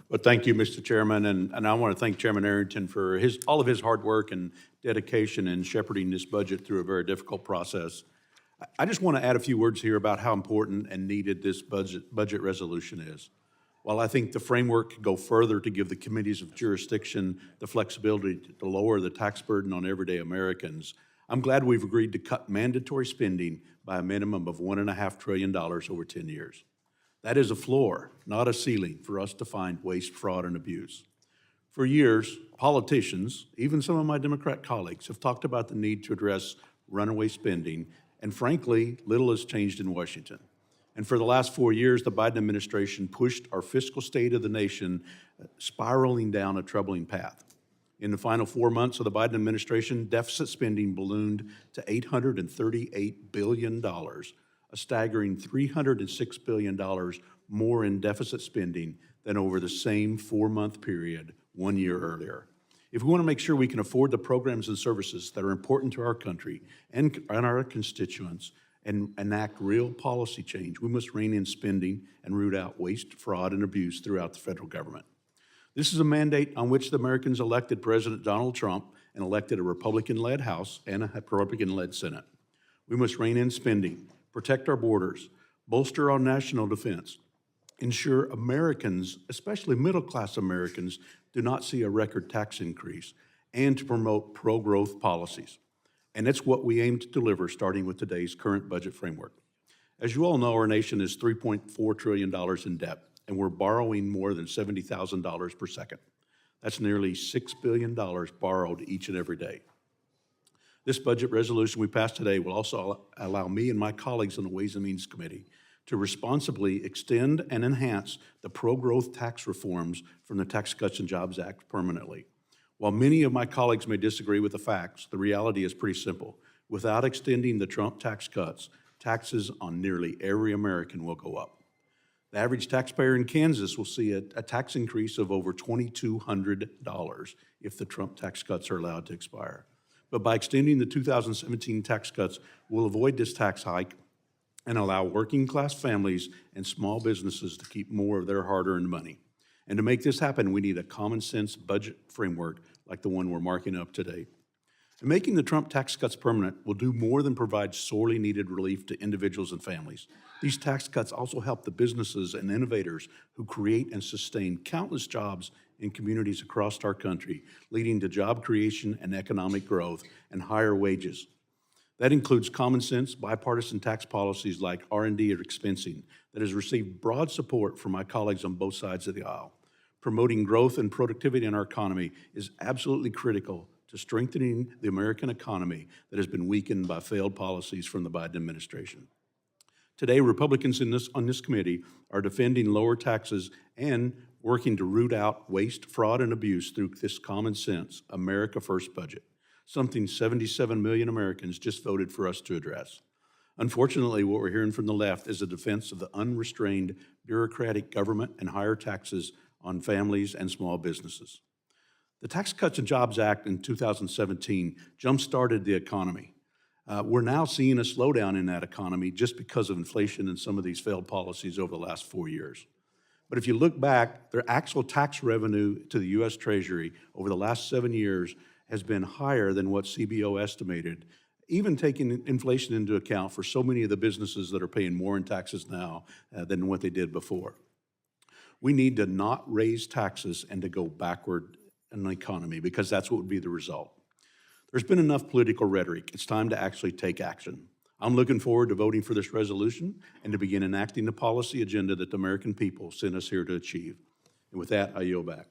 Well, thank you, Mr. Chairman, and I want to thank Chairman Arrington for all of his hard work and dedication in shepherding this budget through a very difficult process. I just want to add a few words here about how important and needed this budget resolution is. While I think the framework could go further to give the committees of jurisdiction the flexibility to lower the tax burden on everyday Americans, I'm glad we've agreed to cut mandatory spending by a minimum of $1.5 trillion over 10 years. That is a floor, not a ceiling, for us to find waste, fraud, and abuse. For years, politicians, even some of my Democrat colleagues, have talked about the need to address runaway spending, and frankly, little has changed in Washington. And for the last 4 years, the Biden administration pushed our fiscal state of the nation spiraling down a troubling path. In the final 4 months of the Biden administration, deficit spending ballooned to $838 billion, a staggering $306 billion more in deficit spending than over the same 4-month period 1 year earlier. If we want to make sure we can afford the programs and services that are important to our country and our constituents and enact real policy change, we must rein in spending and root out waste, fraud, and abuse throughout the federal government. This is a mandate on which the Americans elected President Donald Trump and elected a Republican-led House and a Republican-led Senate. We must rein in spending, protect our borders, bolster our national defense, ensure Americans, especially middle-class Americans, do not see a record tax increase, and to promote pro-growth policies. And it's what we aim to deliver starting with today's current budget framework. As you all know, our nation is $3.4 trillion in debt, and we're borrowing more than $70,000 per second. That's nearly $6 billion borrowed each and every day. This budget resolution we passed today will also allow me and my colleagues on the Ways and Means Committee to responsibly extend and enhance the pro-growth tax reforms from the Tax Cuts and Jobs Act permanently. While many of my colleagues may disagree with the facts, the reality is pretty simple. Without extending the Trump tax cuts, taxes on nearly every American will go up. The average taxpayer in Kansas will see a tax increase of over $2,200 if the Trump tax cuts are allowed to expire. But by extending the 2017 tax cuts, we'll avoid this tax hike and allow working-class families and small businesses to keep more of their hard-earned money. And to make this happen, we need a common-sense budget framework like the one we're marking up today. And making the Trump tax cuts permanent will do more than provide sorely needed relief to individuals and families. These tax cuts also help the businesses and innovators who create and sustain countless jobs in communities across our country, leading to job creation and economic growth and higher wages. That includes common sense, bipartisan tax policies like R&D or expensing that has received broad support from my colleagues on both sides of the aisle. Promoting growth and productivity in our economy is absolutely critical to strengthening the American economy that has been weakened by failed policies from the Biden administration. Today, Republicans on this committee are defending lower taxes and working to root out waste, fraud, and abuse through this common sense, America First budget, something 77 million Americans just voted for us to address. Unfortunately, what we're hearing from the left is a defense of the unrestrained bureaucratic government and higher taxes on families and small businesses. The Tax Cuts and Jobs Act in 2017 jump-started the economy. We're now seeing a slowdown in that economy just because of inflation and some of these failed policies over the last 4 years. But if you look back, their actual tax revenue to the U.S. Treasury over the last 7 years has been higher than what CBO estimated, even taking inflation into account for so many of the businesses that are paying more in taxes now than what they did before. We need to not raise taxes and to go backward in the economy because that's what would be the result. There's been enough political rhetoric. It's time to actually take action. I'm looking forward to voting for this resolution and to begin enacting the policy agenda that the American people sent us here to achieve. And with that, I yield back.